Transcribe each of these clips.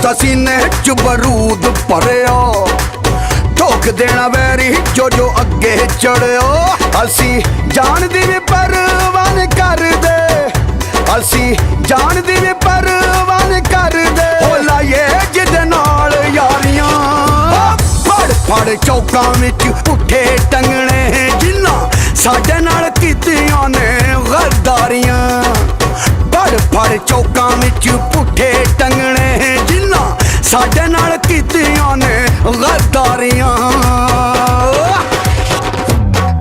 ਦਾ ਸੀਨੇ ਚ ਬਰੂਦ ਭਰਿਆ, ਠੋਕ ਦੇਣਾ ਵੈਰੀ ਜੋ ਜੋ ਅੱਗੇ ਚੜਿਆ। ਅਸੀਂ ਜਾਨ ਦੀ ਵੀ ਪਰਵਾਹ ਨੀ ਕਰਦੇ, ਅਸੀਂ ਜਾਨ ਦੀ ਵੀ ਪਰਵਾਹ ਨੀ ਕਰਦੇ। ਹੋ ਲਾਏ ਜਿਹਦੇ ਨਾਲ ਯਾਰੀਆਂ, ਫੜ ਫੜ ਚੌਕਾਂ ਵਿੱਚ ਪੁੱਠੇ ਟੰਗਣੇ ਜਿਨ੍ਹਾਂ ਸਾਡੇ ਨਾਲ ਕੀਤੀਆਂ ਨੇ ਗਦਾਰੀਆਂ। ਫੜ ਫੜ ਚੌਕਾਂ ਵਿੱਚ ਪੁੱਠੇ ਟੰਗਣੇ ਜਿਨ੍ਹਾਂ ਸਾਡੇ ਨਾਲ ਕੀਤੀਆਂ ਨੇ ਗਦਾਰੀਆਂ।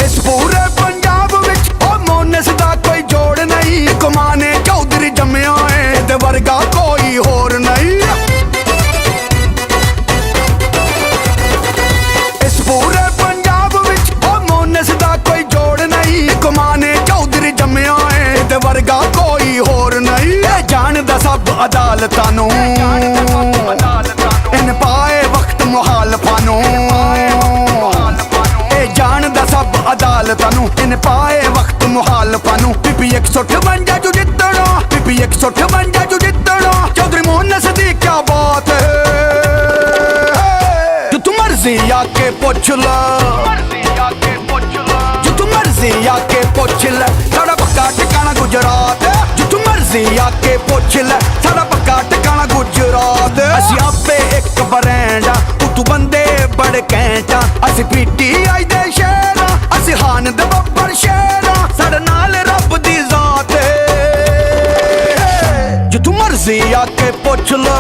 ਇਸ ਪੂਰੇ ਪੰਜਾਬ ਵਿੱਚ ਉਹ ਮੋਨਸ ਦਾ ਕੋਈ ਜੋੜ ਨਹੀਂ, ਕਮਾਨੇ ਚੌਧਰੀ ਜੰਮਿਆ ਏ ਇਹਦੇ ਵਰਗਾ ਕੋਈ ਹੋਰ ਨਹੀਂ। ਇਸ ਪੂਰੇ ਪੰਜਾਬ ਵਿੱਚ ਉਹ ਮੋਨਸ ਦਾ ਕੋਈ ਜੋੜ ਨਹੀਂ, ਕਮਾਨੇ ਚੌਧਰੀ ਜੰਮਿਆ ਏ ਇਹਦੇ ਵਰਗਾ ਕੋਈ ਹੋਰ ਨਹੀਂ। ਇਹ ਜਾਣਦਾ ਸਭ ਅਦਾਲਤਾਂ ਨੂੰ, ਇਹਨੇ ਪਾਏ ਵਕਤ ਮੁਹਾਲਫਾਂ ਨੂੰ। ਇਹ ਜਾਣਦਾ ਸਭ ਅਦਾਲਤਾਂ ਨੂੰ, ਇਹਨੇ ਪਾਏ ਵਕਤ ਮੁਹਾਲਫਾਂ ਨੂੰ। ਬੀਬੀ 158 ਜੋ ਜਿੱਤਣਾ, ਬੀਬੀ 158 ਜੋ ਜਿੱਤਣਾ। ਚੌਧਰੀ ਮੋਨਸ ਦੀ ਕਿਆ ਬਾਤ ਹੈ, ਜੋ ਤੂੰ ਮਰਜ਼ੀ ਆਕੇ ਪੁੱਛ ਲਾ, ਜੋ ਤੂੰ ਮਰਜ਼ੀ ਆਕੇ ਪੁੱਛ ਲੈ। ਸਾਡਾ ਪੱਕਾ ਟਿਕਾਣਾ ਗੁਜਰਾਤ, ਜੋ ਤੂੰ ਮਰਜ਼ੀ ਆਕੇ ਪੁੱਛ ਲੈ। ਸਾਡਾ ਪੱਕਾ ਟਿਕਾਣਾ ਗੁਜਰਾਤ। ਅਸੀਂ ਆਪੇ ਇੱਕ ਬਰੈਂਡ ਆ, ਤੂੰ ਬੰਦੇ ਬੜੇ ਘੈਂਟ ਆ। ਅਸੀਂ PTI ਦੇ ਸ਼ੇਰ ਆ, ਅਸੀਂ ਹਾਨ ਦੇ ਬੱਬਰ ਸ਼ੇਰ ਆ। ਸਾਡੇ ਨਾਲ ਰੱਬ ਦੀ ਜ਼ਾਤ ਜੋ ਤੂੰ ਮਰਜ਼ੀ ਆਕੇ ਪੁੱਛ ਲਾ,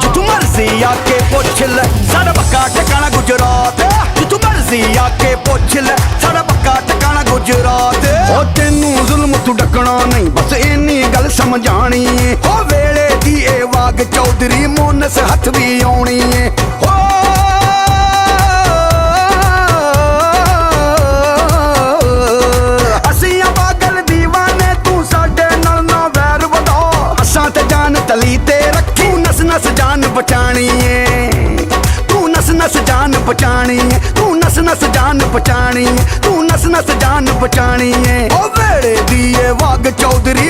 ਜੋ ਤੂੰ ਮਰਜ਼ੀ ਆਕੇ ਪੁੱਛ ਲੈ। ਸਾਡਾ ਪੱਕਾ ਟਿਕਾਣਾ ਗੁਜਰਾਤ, ਜੋ ਤੂੰ ਮਰਜ਼ੀ ਆਕੇ ਪੁੱਛ ਲੈ। ਸਾਡਾ ਪੱਕਾ ਟਿਕਾਣਾ ਗੁਜਰਾਤ। ਉਹ ਤੈਨੂੰ ਜ਼ੁਲਮ ਤੋਂ ਡੱਕਣਾ ਨਹੀਂ, ਬਸ ਇੰਨੀ ਗੱਲ ਸਮਝਾਣੀ ਏ। ਉਹ ਵੇਲੇ ਦੀ ਇਹ ਵਾਗ ਚੌਧਰੀ ਮੋਨਸ ਹੱਥ ਵੀ ਆਉਣੀ ਏ। ਅਸੀਂ ਆ ਪਾਗਲ ਦੀਵਾਨੇ, ਤੂੰ ਸਾਡੇ ਨਾਲ ਨਾ ਵੈਰ ਵਧਾ। ਅਸਾਂ ਤੇ ਜਾਨ ਤਲੀ ਤੇ ਰੱਖੀ, ਨਸ ਨਸ ਜਾਨ ਬਚਾਣੀ ਏ। ਤੂੰ ਨਸ ਨਸ ਜਾਨ ਬਚਾਣੀ ਏ, ਤੂੰ ਨਸ ਨਸ ਜਾਨ ਬਚਾਣੀ ਏ, ਤੂੰ ਨਸ ਨਸ ਜਾਨ ਬਚਾਣੀ ਏ। ਉਹ ਵੇਲੇ ਦੀ ਇਹ ਵਾਗ ਚੌਧਰੀ